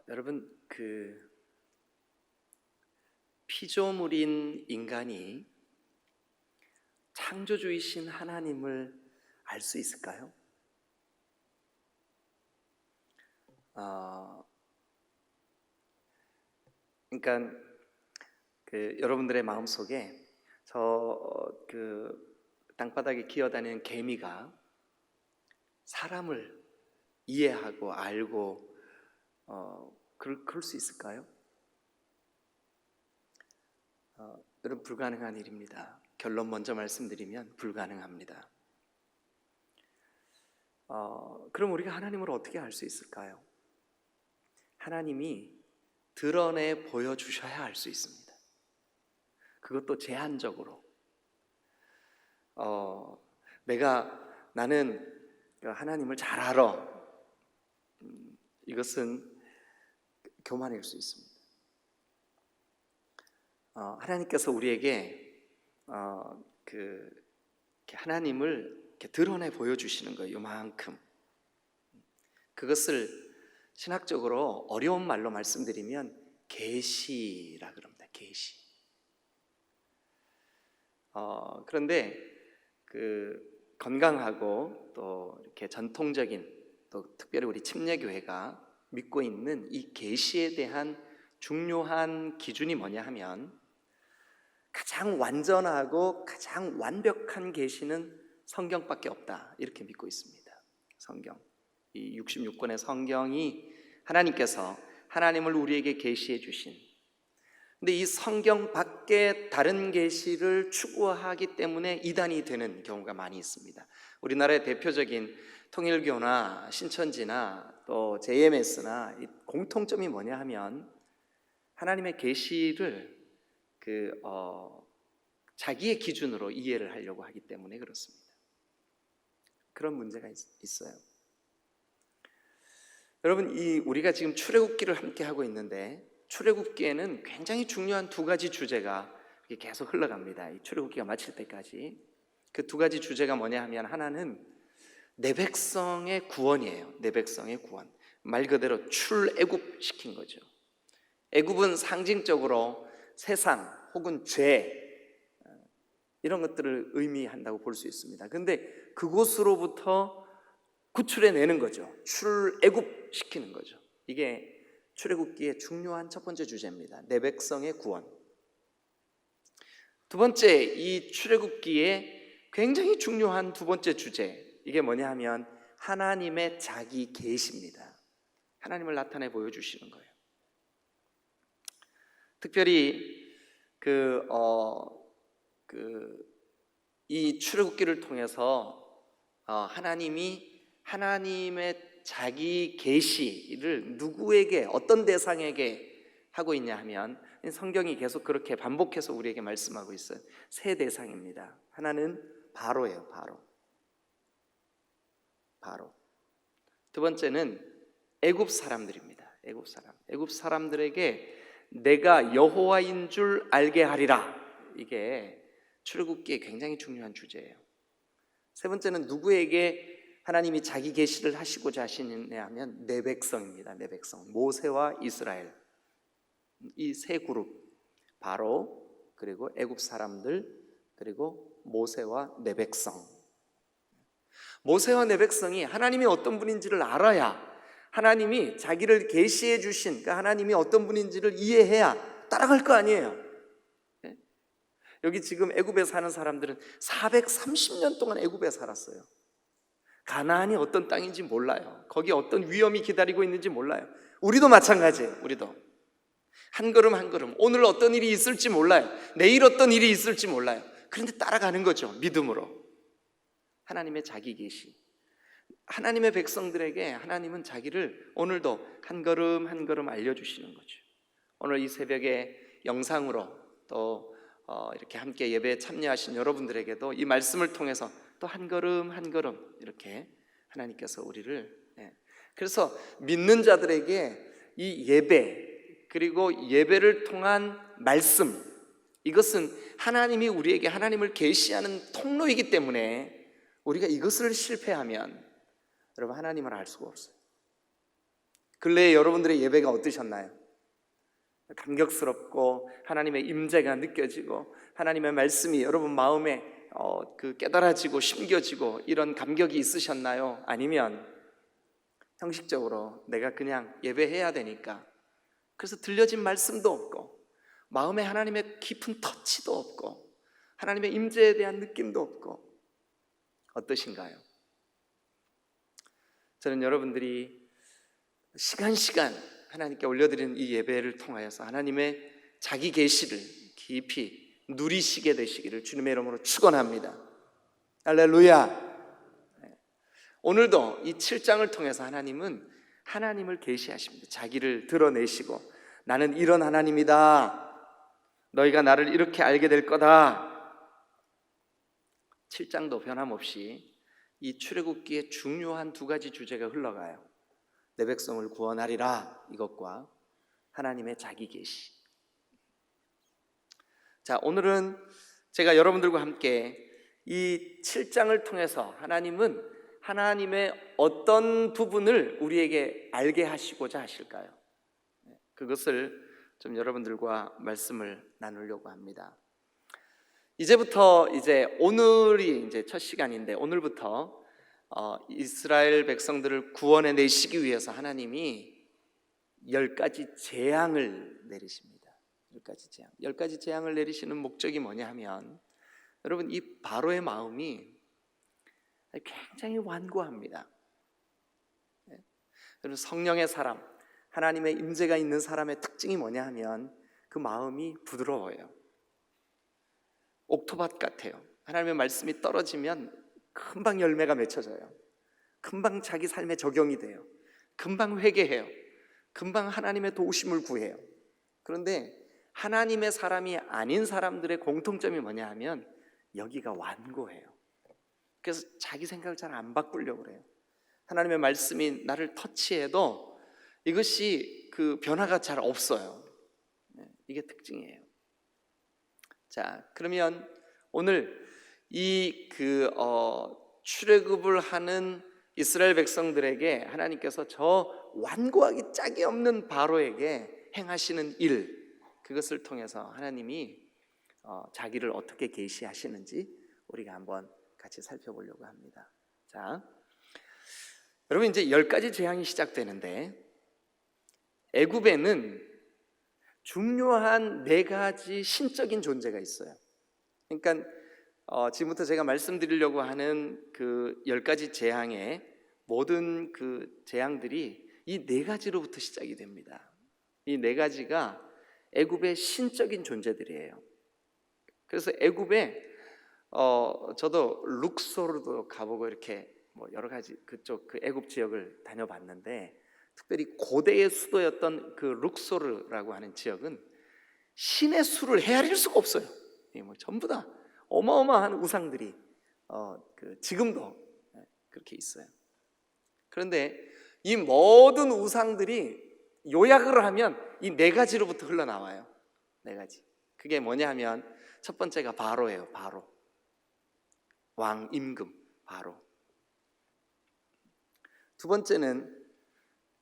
여러분, 피조물인 인간이 창조주이신 하나님을 알 수 있을까요? 그러니까 여러분들의 마음속에 땅바닥에 기어다니는 개미가 사람을 이해하고 알고 그럴 수 있을까요? 여러분, 불가능한 일입니다. 결론 먼저 말씀드리면 불가능합니다. 그럼 우리가 하나님을 어떻게 알 수 있을까요? 하나님이 드러내 보여주셔야 알 수 있습니다. 그것도 제한적으로. 나는 하나님을 잘 알아. 이것은 교만일 수 있습니다. 하나님께서 우리에게 하나님을 이렇게 드러내 보여주시는 거예요. 요만큼. 그것을 신학적으로 어려운 말로 말씀드리면 계시라 그럽니다. 계시. 그런데 건강하고 또 이렇게 전통적인, 또 특별히 우리 침례교회가 믿고 있는 이 계시에 대한 중요한 기준이 뭐냐 하면, 가장 완전하고 가장 완벽한 계시는 성경밖에 없다, 이렇게 믿고 있습니다. 성경, 이 66권의 성경이 하나님께서 하나님을 우리에게 계시해 주신, 근데 이 성경 밖에 다른 계시를 추구하기 때문에 이단이 되는 경우가 많이 있습니다. 우리나라의 대표적인 통일교나 신천지나 또 JMS나 이 공통점이 뭐냐 하면, 하나님의 계시를 자기의 기준으로 이해를 하려고 하기 때문에 그렇습니다. 그런 문제가 있어요. 여러분, 우리가 지금 출애굽기를 함께 하고 있는데, 출애굽기에는 굉장히 중요한 두 가지 주제가 계속 흘러갑니다. 이 출애굽기가 마칠 때까지. 그 두 가지 주제가 뭐냐 하면, 하나는 내 백성의 구원이에요. 내 백성의 구원. 말 그대로 출애굽 시킨 거죠. 애굽은 상징적으로 세상 혹은 죄, 이런 것들을 의미한다고 볼 수 있습니다. 그런데 그곳으로부터 구출해내는 거죠. 출애굽 시키는 거죠. 이게 출애굽기의 중요한 첫 번째 주제입니다. 내 백성의 구원. 두 번째, 이 출애굽기의 굉장히 중요한 두 번째 주제, 이게 뭐냐 하면 하나님의 자기 계시입니다. 하나님을 나타내 보여주시는 거예요. 특별히 이 출애굽기를 통해서 하나님의 자기 계시를 누구에게, 어떤 대상에게 하고 있냐 하면, 성경이 계속 그렇게 반복해서 우리에게 말씀하고 있어요. 세 대상입니다. 하나는 바로예요. 바로. 두 번째는 애굽 사람들입니다. 애굽 사람들에게 내가 여호와인 줄 알게 하리라. 이게 출애굽기에 굉장히 중요한 주제예요. 세 번째는 누구에게 하나님이 자기 계시를 하시고자 하시느냐 하면 내 백성입니다. 내 백성, 모세와 이스라엘. 이 세 그룹, 바로, 그리고 애굽 사람들, 그리고 모세와 내 백성. 모세와 내 백성이 하나님이 어떤 분인지를 알아야, 하나님이 자기를 계시해 주신, 그러니까 하나님이 어떤 분인지를 이해해야 따라갈 거 아니에요. 여기 지금 애굽에 사는 사람들은 430년 동안 애굽에 살았어요. 가나안이 어떤 땅인지 몰라요. 거기 어떤 위험이 기다리고 있는지 몰라요. 우리도 마찬가지예요. 우리도 한 걸음 한 걸음, 오늘 어떤 일이 있을지 몰라요. 내일 어떤 일이 있을지 몰라요. 그런데 따라가는 거죠. 믿음으로. 하나님의 자기 계시, 하나님의 백성들에게 하나님은 자기를 오늘도 한 걸음 한 걸음 알려주시는 거죠. 오늘 이 새벽에 영상으로 또 이렇게 함께 예배에 참여하신 여러분들에게도 이 말씀을 통해서 또 한 걸음 한 걸음 이렇게 하나님께서 우리를, 그래서 믿는 자들에게 이 예배, 그리고 예배를 통한 말씀, 이것은 하나님이 우리에게 하나님을 계시하는 통로이기 때문에 우리가 이것을 실패하면 여러분 하나님을 알 수가 없어요. 근래에 여러분들의 예배가 어떠셨나요? 감격스럽고 하나님의 임재가 느껴지고 하나님의 말씀이 여러분 마음에 깨달아지고 심겨지고 이런 감격이 있으셨나요? 아니면 형식적으로 내가 그냥 예배해야 되니까 그래서 들려진 말씀도 없고 마음에 하나님의 깊은 터치도 없고 하나님의 임재에 대한 느낌도 없고 어떠신가요? 저는 여러분들이 시간 하나님께 올려드리는 이 예배를 통하여서 하나님의 자기 계시를 깊이 누리시게 되시기를 주님의 이름으로 축원합니다. 할렐루야. 오늘도 이 7장을 통해서 하나님은 하나님을 계시하십니다. 자기를 드러내시고 나는 이런 하나님이다. 너희가 나를 이렇게 알게 될 거다. 7장도 변함없이 이 출애굽기의 중요한 두 가지 주제가 흘러가요. 내 백성을 구원하리라 이것과 하나님의 자기 계시. 자, 오늘은 제가 여러분들과 함께 이 7장을 통해서 하나님은 하나님의 어떤 부분을 우리에게 알게 하시고자 하실까요? 그것을 좀 여러분들과 말씀을 나누려고 합니다. 이제부터 오늘이 이제 첫 시간인데 오늘부터 이스라엘 백성들을 구원해 내시기 위해서 하나님이 10가지 재앙을 내리십니다. 10가지 재앙을 내리시는 목적이 뭐냐 하면 여러분 이 바로의 마음이 굉장히 완고합니다. 여러분 성령의 사람, 하나님의 임재가 있는 사람의 특징이 뭐냐 하면 그 마음이 부드러워요. 옥토밭 같아요. 하나님의 말씀이 떨어지면 금방 열매가 맺혀져요. 금방 자기 삶에 적용이 돼요. 금방 회개해요. 금방 하나님의 도우심을 구해요. 그런데 하나님의 사람이 아닌 사람들의 공통점이 뭐냐 하면 여기가 완고해요. 그래서 자기 생각을 잘 안 바꾸려고 그래요. 하나님의 말씀이 나를 터치해도 이것이 그 변화가 잘 없어요. 이게 특징이에요. 자, 그러면 오늘 이 출애굽을 하는 이스라엘 백성들에게 하나님께서 저 완고하기 짝이 없는 바로에게 행하시는 일, 그것을 통해서 하나님이 자기를 어떻게 계시하시는지 우리가 한번 같이 살펴보려고 합니다. 자, 여러분 이제 10가지 재앙이 시작되는데 애굽에는 중요한 4가지 신적인 존재가 있어요. 그러니까 지금부터 제가 말씀드리려고 하는 그 10가지 재앙의 모든 그 재앙들이 이 4가지로부터 시작이 됩니다. 이 4가지가 애굽의 신적인 존재들이에요. 그래서 애굽에 저도 룩소르도 가보고 이렇게 여러 가지 그쪽 그 애굽 지역을 다녀봤는데 특별히 고대의 수도였던 그 룩소르라고 하는 지역은 신의 수를 헤아릴 수가 없어요. 전부 다 어마어마한 우상들이 지금도 그렇게 있어요. 그런데 이 모든 우상들이 요약을 하면 이 4가지로부터 흘러나와요. 4가지. 그게 뭐냐 하면 첫 번째가 바로예요. 바로. 왕 임금 바로. 두 번째는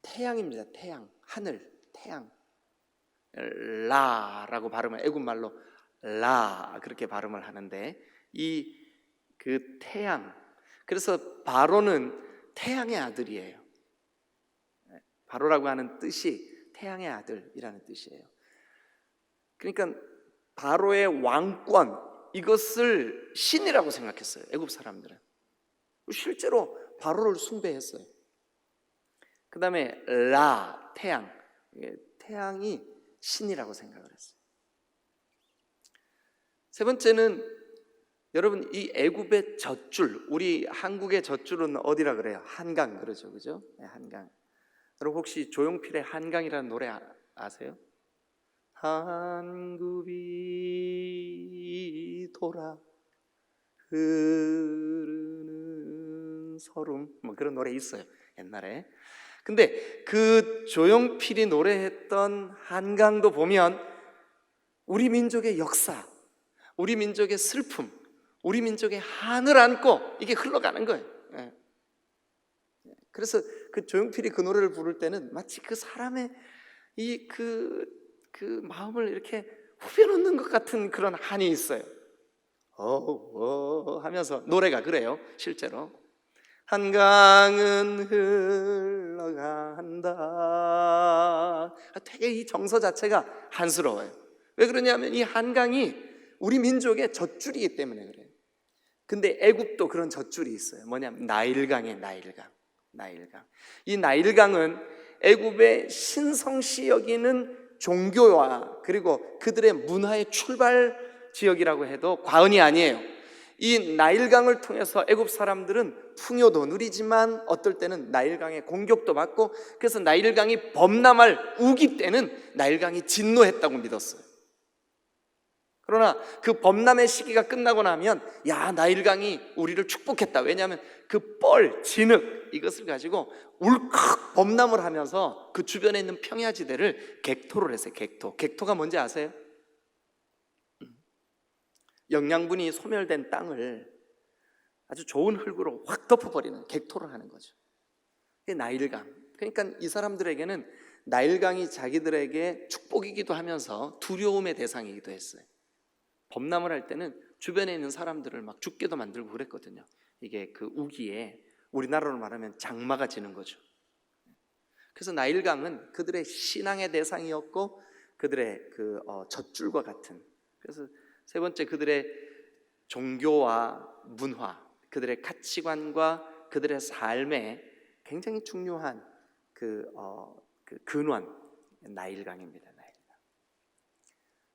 태양입니다. 태양, 하늘, 태양. 라라고 발음을 애굽말로 라 그렇게 발음을 하는데 이 그 태양. 그래서 바로는 태양의 아들이에요. 바로라고 하는 뜻이 태양의 아들이라는 뜻이에요. 그러니까 바로의 왕권 이것을 신이라고 생각했어요. 애굽 사람들은 실제로 바로를 숭배했어요. 그 다음에 라, 태양. 태양이 신이라고 생각을 했어요. 세 번째는 여러분 이 애굽의 젖줄, 우리 한국의 젖줄은 어디라 그래요? 한강 그러죠, 그죠? 네, 한강. 여러분 혹시 조용필의 한강이라는 노래 아세요? 한굽이 돌아 흐르는 서름 그런 노래 있어요 옛날에. 근데 그 조용필이 노래했던 한강도 보면 우리 민족의 역사, 우리 민족의 슬픔, 우리 민족의 한을 안고 이게 흘러가는 거예요. 그래서 그 조용필이 그 노래를 부를 때는 마치 그 사람의 이 그 마음을 이렇게 후벼놓는 것 같은 그런 한이 있어요. 하면서 노래가 그래요. 실제로 한강은 흘러간다. 되게 이 정서 자체가 한스러워요. 왜 그러냐면 이 한강이 우리 민족의 젖줄이기 때문에 그래요. 근데 애굽도 그런 젖줄이 있어요. 뭐냐면 나일강이에요. 나일강. 이 나일강은 애굽의 신성시 여기는 종교와 그리고 그들의 문화의 출발 지역이라고 해도 과언이 아니에요. 이 나일강을 통해서 애굽 사람들은 풍요도 누리지만 어떨 때는 나일강의 공격도 받고, 그래서 나일강이 범람할 우기 때는 나일강이 진노했다고 믿었어요. 그러나 그 범람의 시기가 끝나고 나면 야, 나일강이 우리를 축복했다. 왜냐하면 그 뻘, 진흙 이것을 가지고 울컥 범람을 하면서 그 주변에 있는 평야지대를 객토를 했어요. 객토가 뭔지 아세요? 영양분이 소멸된 땅을 아주 좋은 흙으로 확 덮어버리는, 객토를 하는 거죠. 그게 나일강. 그러니까 이 사람들에게는 나일강이 자기들에게 축복이기도 하면서 두려움의 대상이기도 했어요. 범람을 할 때는 주변에 있는 사람들을 막 죽게도 만들고 그랬거든요. 이게 그 우기에 우리나라로 말하면 장마가 지는 거죠. 그래서 나일강은 그들의 신앙의 대상이었고 그들의 그 젖줄과 같은, 그래서 세 번째 그들의 종교와 문화, 그들의 가치관과 그들의 삶에 굉장히 중요한 그 근원, 나일강입니다. 나일강.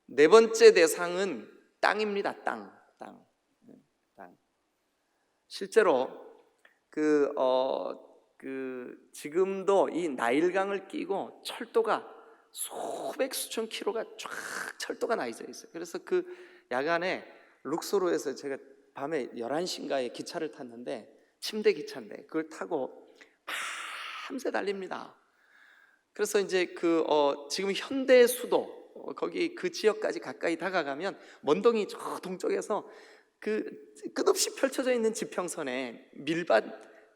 네 번째 대상은 땅입니다. 땅. 실제로 지금도 이 나일강을 끼고 철도가 수백 수천 킬로가 쫙 철도가 나 있어요. 그래서 그 야간에 룩소르에서 제가 밤에 11시인가에 기차를 탔는데, 침대 기차인데 그걸 타고 밤새 달립니다. 그래서 이제 지금 현대 수도 거기 그 지역까지 가까이 다가가면 먼동이 저 동쪽에서 그 끝없이 펼쳐져 있는 지평선에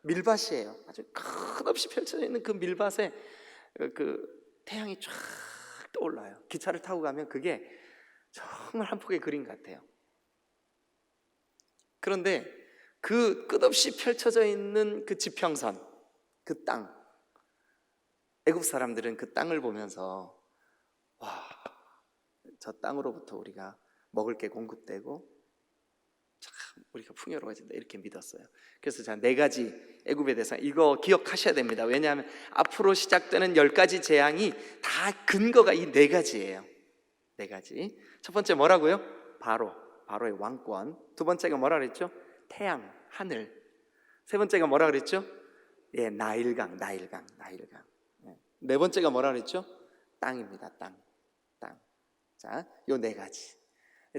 밀밭이에요. 아주 끝없이 펼쳐져 있는 그 밀밭에 그 태양이 쫙 떠올라요. 기차를 타고 가면 그게 정말 한 폭의 그림 같아요. 그런데 그 끝없이 펼쳐져 있는 그 지평선, 그 땅, 애굽 사람들은 그 땅을 보면서 와, 저 땅으로부터 우리가 먹을 게 공급되고 참 우리가 풍요로워진다, 이렇게 믿었어요. 그래서 제가 4가지 애굽의 대상, 이거 기억하셔야 됩니다. 왜냐하면 앞으로 시작되는 10가지 재앙이 다 근거가 이 4가지예요. 4가지. 첫 번째 뭐라고요? 바로의 왕권. 두 번째가 뭐라 그랬죠? 태양, 하늘. 세 번째가 뭐라 그랬죠? 예, 나일강. 네 번째가 뭐라 그랬죠? 땅입니다. 땅. 자, 요 4가지.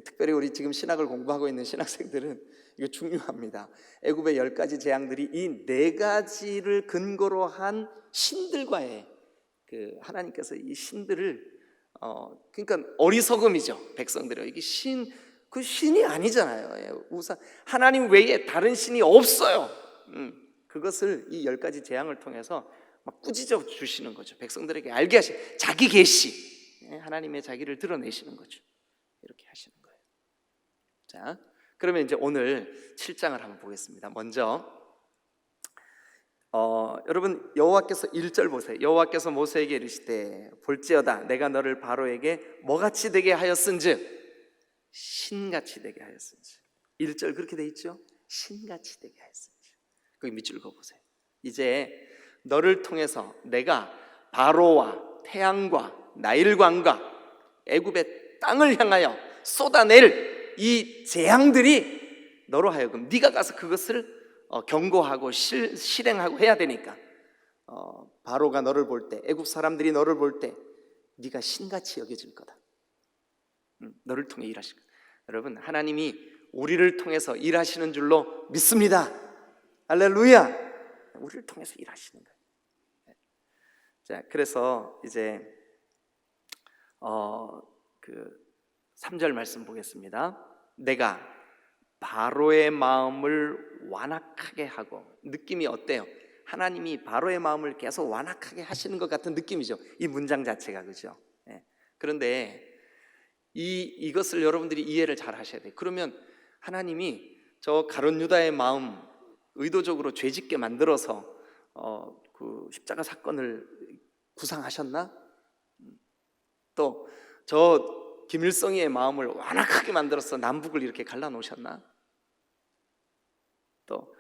특별히 우리 지금 신학을 공부하고 있는 신학생들은 이거 중요합니다. 애굽의 10가지 재앙들이 이 4가지를 근거로 한 신들과의 하나님께서 이 신들을 그러니까 어리석음이죠. 백성들이 이게 그 신이 아니잖아요. 우선 하나님 외에 다른 신이 없어요. 그것을 이 10가지 재앙을 통해서 막 꾸짖어 주시는 거죠. 백성들에게 알게 하시, 자기 계시, 하나님의 자기를 드러내시는 거죠. 이렇게 하시는 거예요. 자, 그러면 이제 오늘 7장을 한번 보겠습니다. 먼저 여러분 여호와께서 1절 보세요. 여호와께서 모세에게 이르시되 볼지어다 내가 너를 바로에게 뭐같이 되게 하였은즉 신같이 되게 하였은즉. 1절 그렇게 돼 있죠. 신같이 되게 하였은즉. 거기 밑줄 그어보세요. 이제 너를 통해서 내가 바로와 태양과 나일강과 애굽의 땅을 향하여 쏟아낼 이 재앙들이 너로 하여금 네가 가서 그것을 경고하고 실행하고 해야 되니까 바로가 너를 볼 때, 애굽 사람들이 너를 볼 때 네가 신같이 여겨질 거다. 너를 통해 일하실 거다. 여러분, 하나님이 우리를 통해서 일하시는 줄로 믿습니다. 할렐루야. 우리를 통해서 일하시는 거예요. 자, 그래서 이제 3절 말씀 보겠습니다. 내가 바로의 마음을 완악하게 하고, 느낌이 어때요? 하나님이 바로의 마음을 계속 완악하게 하시는 것 같은 느낌이죠. 이 문장 자체가, 그죠? 그런데 이것을 여러분들이 이해를 잘 하셔야 돼요. 그러면 하나님이 저 가룟 유다의 마음 의도적으로 죄짓게 만들어서 그 십자가 사건을 구상하셨나? 또 저 김일성이의 마음을 완악하게 만들어서 남북을 이렇게 갈라놓으셨나? 또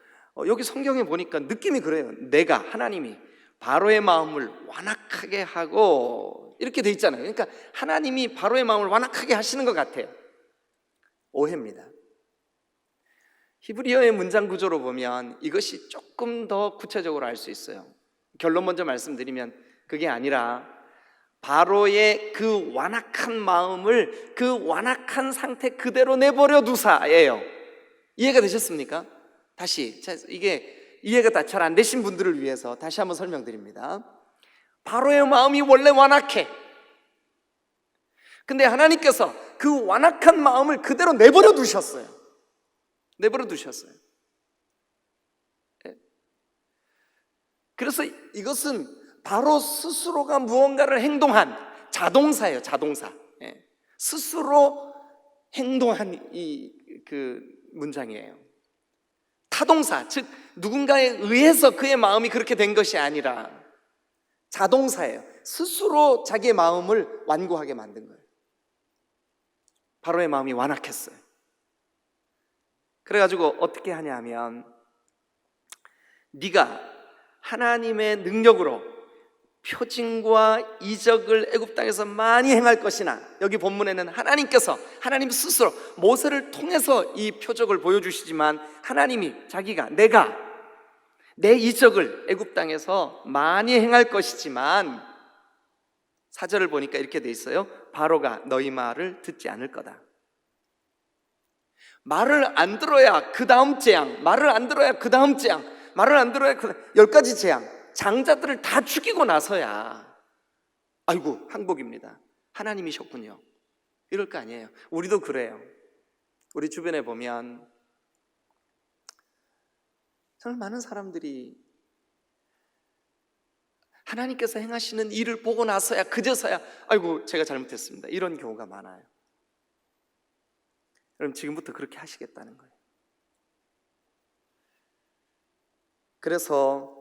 여기 성경에 보니까 느낌이 그래요. 내가, 하나님이 바로의 마음을 완악하게 하고 이렇게 돼 있잖아요. 그러니까 하나님이 바로의 마음을 완악하게 하시는 것 같아요. 오해입니다. 히브리어의 문장 구조로 보면 이것이 조금 더 구체적으로 알 수 있어요. 결론 먼저 말씀드리면 그게 아니라 바로의 그 완악한 마음을 그 완악한 상태 그대로 내버려 두사예요. 이해가 되셨습니까? 다시, 이게 이해가 다 잘 안 되신 분들을 위해서 다시 한번 설명드립니다. 바로의 마음이 원래 완악해. 근데 하나님께서 그 완악한 마음을 그대로 내버려 두셨어요. 내버려 두셨어요. 그래서 이것은 바로 스스로가 무언가를 행동한 자동사예요. 자동사. 스스로 행동한 그 문장이에요. 타동사, 즉 누군가에 의해서 그의 마음이 그렇게 된 것이 아니라 자동사예요. 스스로 자기의 마음을 완고하게 만든 거예요. 바로의 마음이 완악했어요. 그래가지고 어떻게 하냐면, 네가 하나님의 능력으로 표징과 이적을 애굽 땅에서 많이 행할 것이나, 여기 본문에는 하나님 스스로 모세를 통해서 이 표적을 보여주시지만 하나님이 자기가 내가 내 이적을 애굽 땅에서 많이 행할 것이지만 4절을 보니까 이렇게 돼 있어요. 바로가 너희 말을 듣지 않을 거다. 말을 안 들어야 그 다음 재앙, 말을 안 들어야 그 다음 재앙, 말을 안 들어야 10가지 재앙, 장자들을 다 죽이고 나서야 아이고 항복입니다, 하나님이셨군요, 이럴 거 아니에요. 우리도 그래요. 우리 주변에 보면 정말 많은 사람들이 하나님께서 행하시는 일을 보고 나서야, 그제서야 아이고 제가 잘못했습니다, 이런 경우가 많아요. 그럼 지금부터 그렇게 하시겠다는 거예요. 그래서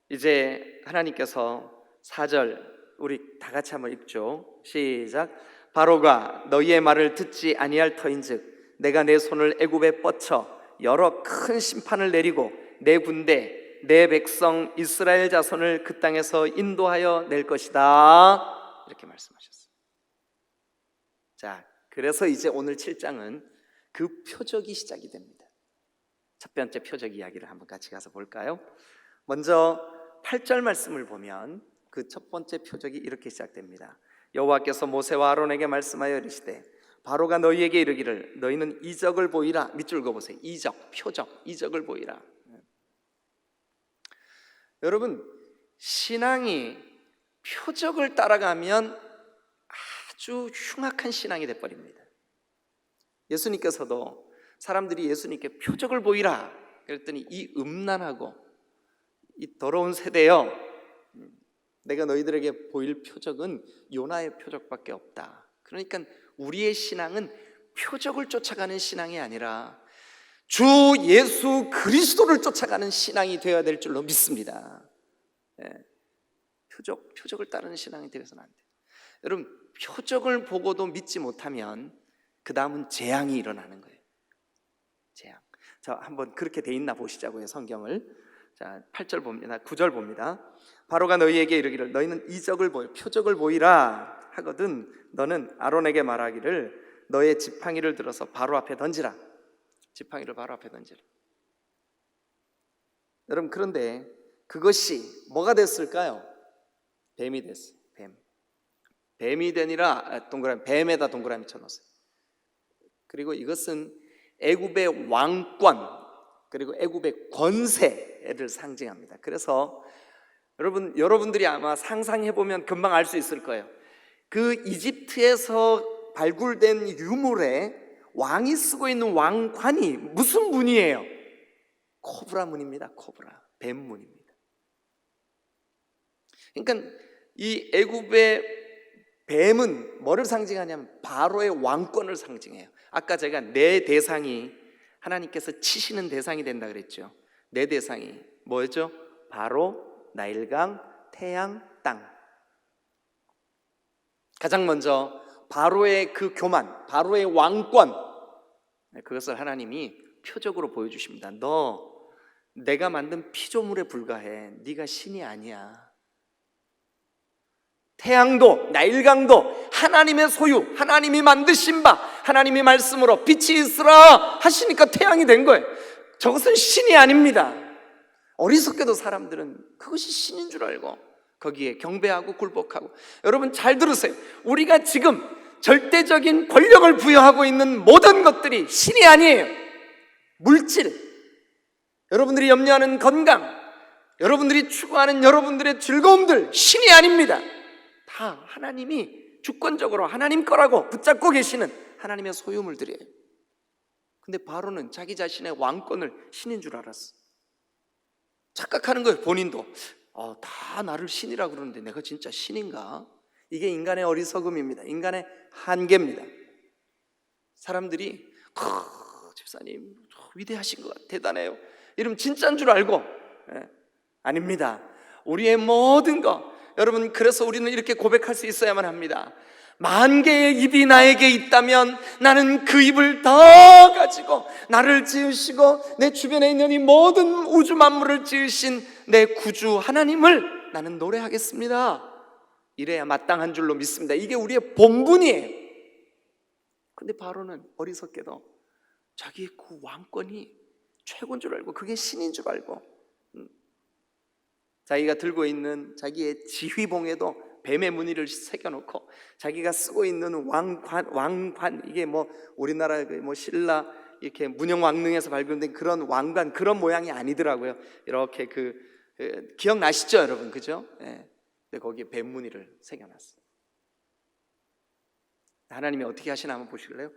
이제 하나님께서 4절 우리 다 같이 한번 읽죠. 시작. 바로가 너희의 말을 듣지 아니할 터인즉 내가 내 손을 애굽에 뻗쳐 여러 큰 심판을 내리고 내 군대 내 백성 이스라엘 자손을 그 땅에서 인도하여 낼 것이다, 이렇게 말씀하셨어요. 자, 그래서 이제 오늘 7장은 그 표적이 시작이 됩니다. 첫 번째 표적 이야기를 한번 같이 가서 볼까요? 먼저 8절 말씀을 보면 그 첫 번째 표적이 이렇게 시작됩니다. 여호와께서 모세와 아론에게 말씀하여 이르시되 바로가 너희에게 이르기를 너희는 이적을 보이라. 밑줄 그어보세요. 이적, 표적, 이적을 보이라. 여러분, 신앙이 표적을 따라가면 아주 흉악한 신앙이 돼버립니다. 예수님께서도 사람들이 예수님께 표적을 보이라 그랬더니 이 음란하고 이 더러운 세대여, 내가 너희들에게 보일 표적은 요나의 표적밖에 없다. 그러니까 우리의 신앙은 표적을 쫓아가는 신앙이 아니라 주 예수 그리스도를 쫓아가는 신앙이 되어야 될 줄로 믿습니다. 표적을 따르는 신앙이 되어서는 안 돼요. 여러분, 표적을 보고도 믿지 못하면 그 다음은 재앙이 일어나는 거예요. 재앙. 자, 한번 그렇게 돼 있나 보시자고요, 성경을. 자, 8절 봅니다. 9절 봅니다. 바로가 너희에게 이르기를 너희는 이적을 보여 표적을 보이라 하거든 너는 아론에게 말하기를 너의 지팡이를 들어서 바로 앞에 던지라. 지팡이를 바로 앞에 던지라. 여러분, 그런데 그것이 뭐가 됐을까요? 뱀이 됐어요. 뱀이 되니라. 동그라미, 뱀에다 동그라미 쳐놓았어요. 그리고 이것은 애굽의 왕권 그리고 애굽의 권세를 상징합니다. 그래서 여러분들이 아마 상상해보면 금방 알 수 있을 거예요. 그 이집트에서 발굴된 유물에 왕이 쓰고 있는 왕관이 무슨 문이에요? 코브라 문입니다. 코브라, 뱀 문입니다. 그러니까 이 애굽의 뱀은 뭐를 상징하냐면 바로의 왕권을 상징해요. 아까 제가 내 대상이 하나님께서 치시는 대상이 된다 그랬죠. 내 대상이 뭐였죠? 바로, 나일강, 태양, 땅. 가장 먼저 바로의 그 교만, 바로의 왕권, 그것을 하나님이 표적으로 보여주십니다. 너 내가 만든 피조물에 불과해. 네가 신이 아니야. 태양도 나일강도 하나님의 소유, 하나님이 만드신 바, 하나님이 말씀으로 빛이 있으라 하시니까 태양이 된 거예요. 저것은 신이 아닙니다. 어리석게도 사람들은 그것이 신인 줄 알고 거기에 경배하고 굴복하고. 여러분 잘 들으세요. 우리가 지금 절대적인 권력을 부여하고 있는 모든 것들이 신이 아니에요. 물질, 여러분들이 염려하는 건강, 여러분들이 추구하는 여러분들의 즐거움들 신이 아닙니다. 다 하나님이 주권적으로 하나님 거라고 붙잡고 계시는 하나님의 소유물들이에요. 근데 바로는 자기 자신의 왕권을 신인 줄 알았어. 착각하는 거예요. 본인도 다 나를 신이라고 그러는데 내가 진짜 신인가? 이게 인간의 어리석음입니다. 인간의 한계입니다. 사람들이 집사님 위대하신 것 같아요. 대단해요. 이러면 진짜인 줄 알고 아닙니다. 우리의 모든 것, 여러분, 그래서 우리는 이렇게 고백할 수 있어야만 합니다. 만 개의 입이 나에게 있다면 나는 그 입을 더 가지고 나를 지으시고 내 주변에 있는 이 모든 우주 만물을 지으신 내 구주 하나님을 나는 노래하겠습니다. 이래야 마땅한 줄로 믿습니다. 이게 우리의 본분이에요. 근데 바로는 어리석게도 자기의 그 왕권이 최고인 줄 알고, 그게 신인 줄 알고, 자기가 들고 있는 자기의 지휘봉에도 뱀의 무늬를 새겨놓고, 자기가 쓰고 있는 왕관, 이게 뭐 우리나라 뭐 신라 이렇게 문영왕릉에서 발견된 그런 왕관, 그런 모양이 아니더라고요. 이렇게 기억나시죠, 여러분? 그죠? 예. 근데 거기에 뱀 무늬를 새겨놨어요. 하나님이 어떻게 하시나 한번 보실래요?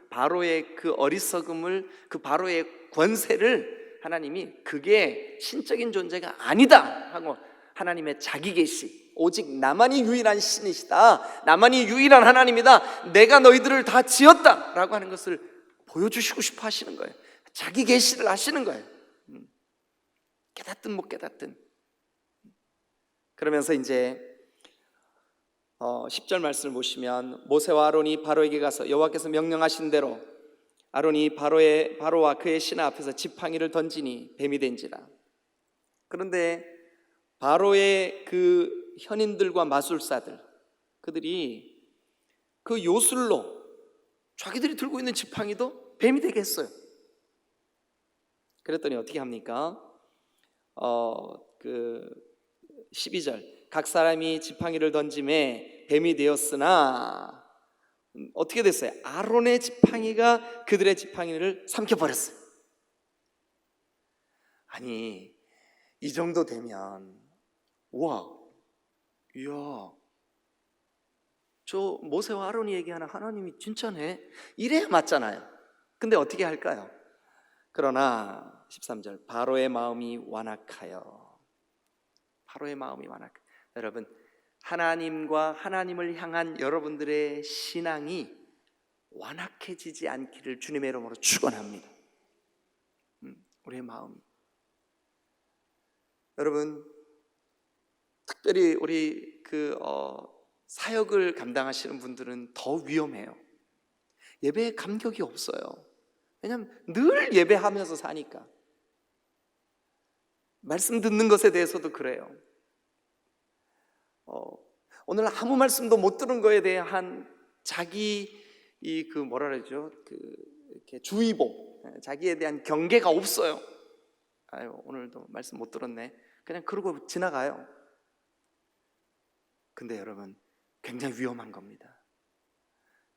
바로의 그 어리석음을, 그 바로의 권세를 하나님이 그게 신적인 존재가 아니다 하고, 하나님의 자기 계시, 오직 나만이 유일한 신이시다, 나만이 유일한 하나님이다, 내가 너희들을 다 지었다 라고 하는 것을 보여주시고 싶어 하시는 거예요. 자기 계시를 하시는 거예요. 깨닫든 못 깨닫든. 그러면서 이제 10절 말씀을 보시면, 모세와 아론이 바로에게 가서 여호와께서 명령하신 대로 아론이 바로와 그의 신하 앞에서 지팡이를 던지니 뱀이 된지라. 그런데 바로의 그 현인들과 마술사들, 그들이 그 요술로 자기들이 들고 있는 지팡이도 뱀이 되게 했어요. 그랬더니 어떻게 합니까? 12절, 각 사람이 지팡이를 던짐에 뱀이 되었으나 어떻게 됐어요? 아론의 지팡이가 그들의 지팡이를 삼켜버렸어요. 아니, 이 정도 되면 우와, 이야, 저 모세와 아론이 얘기하는 하나님이 진짜네, 이래야 맞잖아요. 근데 어떻게 할까요? 그러나 13절, 바로의 마음이 완악하여. 바로의 마음이 완악. 여러분, 하나님과 하나님을 향한 여러분들의 신앙이 완악해지지 않기를 주님의 이름으로 축원합니다. 우리의 마음이. 여러분, 특별히 우리 사역을 감당하시는 분들은 더 위험해요. 예배에 감격이 없어요. 왜냐하면 늘 예배하면서 사니까. 말씀 듣는 것에 대해서도 그래요. 오늘 아무 말씀도 못 들은 거에 대한 자기 뭐라 그러죠? 이렇게 주의보, 자기에 대한 경계가 없어요. 아유, 오늘도 말씀 못 들었네, 그냥 그러고 지나가요. 근데 여러분, 굉장히 위험한 겁니다.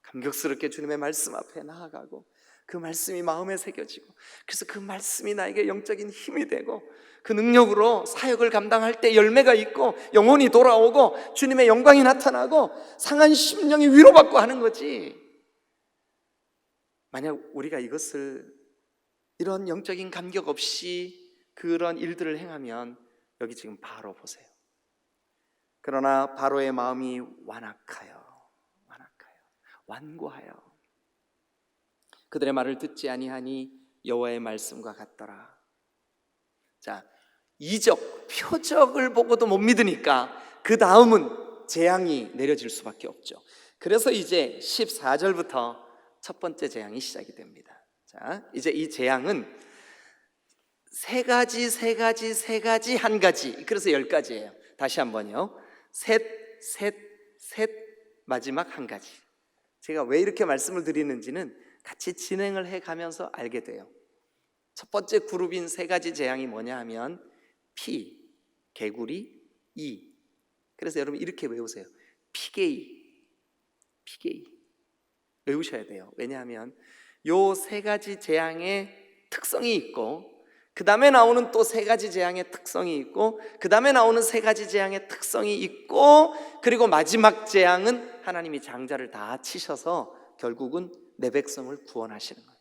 감격스럽게 주님의 말씀 앞에 나아가고 그 말씀이 마음에 새겨지고, 그래서 그 말씀이 나에게 영적인 힘이 되고 그 능력으로 사역을 감당할 때 열매가 있고 영혼이 돌아오고 주님의 영광이 나타나고 상한 심령이 위로받고 하는 거지. 만약 우리가 이런 영적인 감격 없이 그런 일들을 행하면, 여기 지금 바로 보세요. 그러나 바로의 마음이 완고하여 그들의 말을 듣지 아니하니 여호와의 말씀과 같더라. 자, 이적, 표적을 보고도 못 믿으니까 그 다음은 재앙이 내려질 수밖에 없죠. 그래서 이제 14절부터 첫 번째 재앙이 시작이 됩니다. 자, 이제 이 재앙은 세 가지, 한 가지, 그래서 10가지예요. 다시 한번요. 셋, 마지막 한 가지. 제가 왜 이렇게 말씀을 드리는지는 같이 진행을 해가면서 알게 돼요. 첫 번째 그룹인 세 가지 재앙이 뭐냐 하면 피, 개구리, 이. 그래서 여러분 이렇게 외우세요. 피게이 외우셔야 돼요. 왜냐하면 요 세 가지 재앙의 특성이 있고, 그 다음에 나오는 또 세 가지 재앙의 특성이 있고, 그 다음에 나오는 세 가지 재앙의 특성이 있고, 그리고 마지막 재앙은 하나님이 장자를 다 치셔서 결국은 내 백성을 구원하시는 거예요.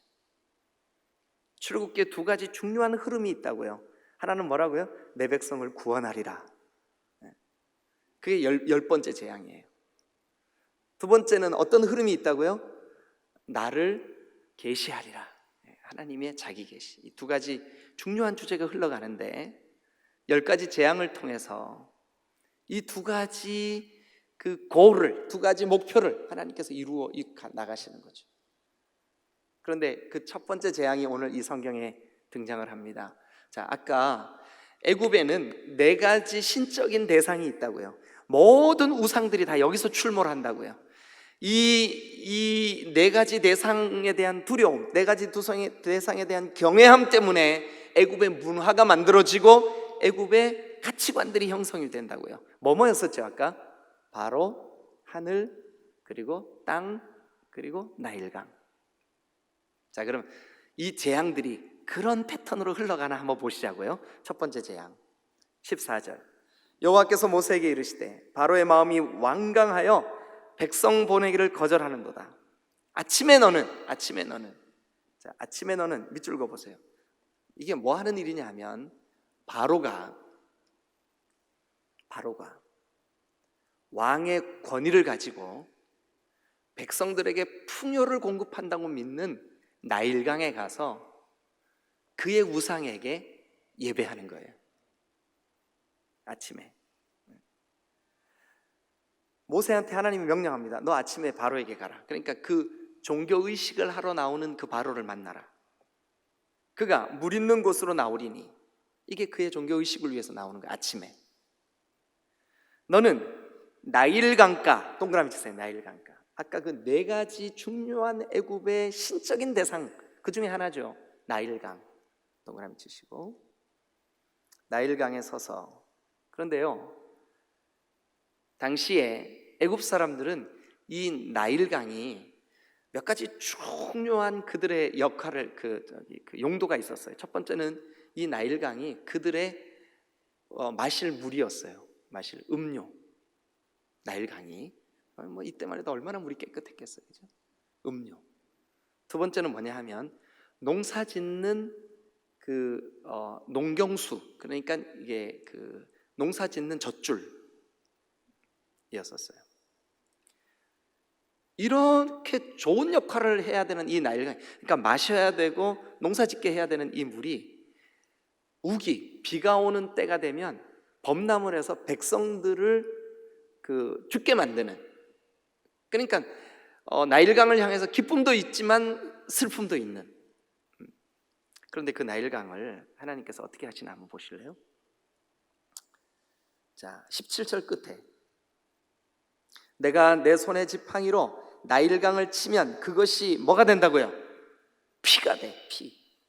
출애굽기에 두 가지 중요한 흐름이 있다고요. 하나는 뭐라고요? 내 백성을 구원하리라. 그게 열 번째 재앙이에요. 두 번째는 어떤 흐름이 있다고요? 나를 계시하리라. 하나님의 자기 계시. 이 두 가지 중요한 주제가 흘러가는데 10가지 재앙을 통해서 이 두 가지 그 고를, 두 가지 목표를 하나님께서 이루어 나가시는 거죠. 그런데 그 첫 번째 재앙이 오늘 이 성경에 등장을 합니다. 자, 아까 애굽에는 4가지 신적인 대상이 있다고요. 모든 우상들이 다 여기서 출몰 한다고요. 이 4가지 대상에 대한 두려움, 4가지 대상에 대한 경외함 때문에 애굽의 문화가 만들어지고 애굽의 가치관들이 형성이 된다고요. 뭐였었죠 아까? 바로 하늘, 그리고 땅, 그리고 나일강. 자, 그럼 이 재앙들이 그런 패턴으로 흘러가나 한번 보시자고요. 첫 번째 재앙 14절. 여호와께서 모세에게 이르시되 바로의 마음이 완강하여 백성 보내기를 거절하는도다. 아침에 너는 자, 아침에 너는 밑줄 그어보세요. 이게 뭐 하는 일이냐 하면 바로가 왕의 권위를 가지고 백성들에게 풍요를 공급한다고 믿는 나일강에 가서 그의 우상에게 예배하는 거예요. 아침에 모세한테 하나님이 명령합니다. 너 아침에 바로에게 가라. 그러니까 그 종교의식을 하러 나오는 그 바로를 만나라. 그가 물 있는 곳으로 나오리니, 이게 그의 종교의식을 위해서 나오는 거야. 아침에 너는 나일강가, 동그라미 치세요. 나일강가. 아까 그 4가지 중요한 애굽의 신적인 대상 그 중에 하나죠. 나일강, 동그라미 치시고 나일강에 서서. 그런데요, 당시에 애굽 사람들은 이 나일강이 몇 가지 중요한 그들의 역할을 그 용도가 있었어요. 첫 번째는 이 나일강이 그들의 마실 물이었어요. 마실 음료. 나일강이 뭐 이때만 해도 얼마나 물이 깨끗했겠어요, 그죠? 음료. 두 번째는 뭐냐 하면 농사짓는 그 농경수, 그러니까 이게 그 농사짓는 젖줄이었었어요. 이렇게 좋은 역할을 해야 되는 이 나일강, 그러니까 마셔야 되고 농사짓게 해야 되는 이 물이 우기, 비가 오는 때가 되면 범람을 해서 백성들을 죽게 만드는, 그러니까 나일강을 향해서 기쁨도 있지만 슬픔도 있는. 그런데 그 나일강을 하나님께서 어떻게 하시나 한번 보실래요? 자, 17절 끝에 내가 내 손의 지팡이로 나일강을 치면 그것이 뭐가 된다고요? 피가 돼.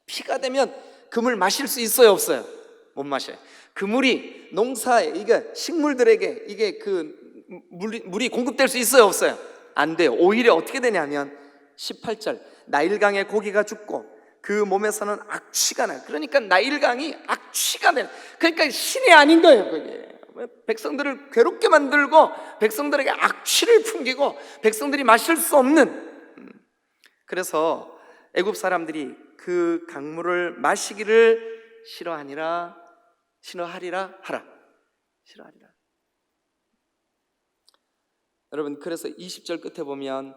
피가 되면 그 물 마실 수 있어요, 없어요? 못 마셔요. 그 물이 농사에, 이게 식물들에게 이게 그 물이 공급될 수 있어요, 없어요? 안 돼요. 오히려 어떻게 되냐면 18절 나일강의 고기가 죽고 그 몸에서는 악취가 나요. 그러니까 나일강이 악취가 나요. 그러니까 신이 아닌 거예요, 그게. 백성들을 괴롭게 만들고 백성들에게 악취를 풍기고 백성들이 마실 수 없는. 그래서 애굽 사람들이 그 강물을 마시기를 싫어하리라. 여러분, 그래서 20절 끝에 보면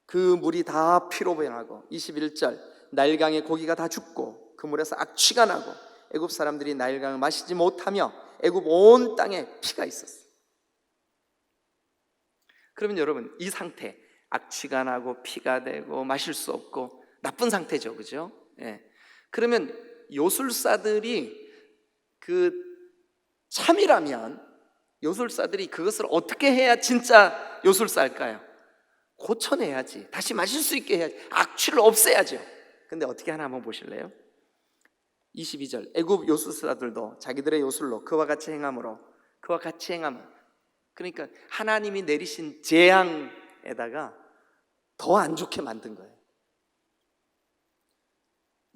그 물이 다 피로 변하고, 21절 나일강의 고기가 다 죽고 그 물에서 악취가 나고 애굽 사람들이 나일강을 마시지 못하며 애굽 온 땅에 피가 있었어요. 그러면 여러분, 이 상태, 악취가 나고 피가 되고 마실 수 없고 나쁜 상태죠, 그죠? 예. 그러면 요술사들이 참이라면 요술사들이 그것을 어떻게 해야 진짜 요술사일까요? 고쳐내야지, 다시 마실 수 있게 해야지, 악취를 없애야죠. 근데 어떻게 하나 한번 보실래요? 22절 애굽 요술사들도 자기들의 요술로 그와 같이 행함으로, 그러니까 하나님이 내리신 재앙에다가 더 안 좋게 만든 거예요.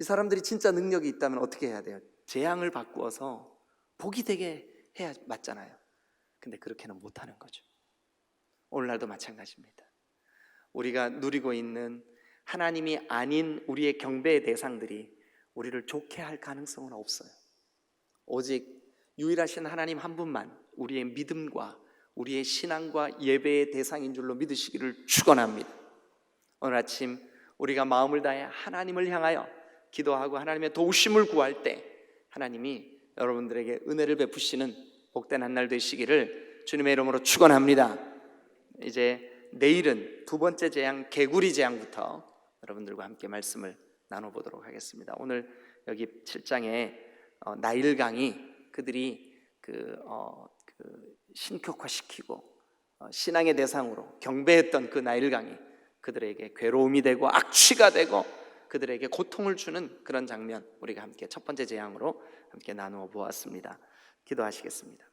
이 사람들이 진짜 능력이 있다면 어떻게 해야 돼요? 재앙을 바꾸어서 복이 되게 해야 맞잖아요. 근데 그렇게는 못하는 거죠. 오늘날도 마찬가지입니다. 우리가 누리고 있는 하나님이 아닌 우리의 경배의 대상들이 우리를 좋게 할 가능성은 없어요. 오직 유일하신 하나님 한 분만 우리의 믿음과 우리의 신앙과 예배의 대상인 줄로 믿으시기를 축원합니다. 오늘 아침 우리가 마음을 다해 하나님을 향하여 기도하고 하나님의 도우심을 구할 때 하나님이 여러분들에게 은혜를 베푸시는 복된 한 날 되시기를 주님의 이름으로 축원합니다. 이제 내일은 두 번째 재앙, 개구리 재앙부터 여러분들과 함께 말씀을 나눠보도록 하겠습니다. 오늘 여기 7장에 나일강이 그들이 신격화시키고 신앙의 대상으로 경배했던 그 나일강이 그들에게 괴로움이 되고 악취가 되고 그들에게 고통을 주는 그런 장면, 우리가 함께 첫 번째 재앙으로 함께 나누어 보았습니다. 기도하시겠습니다.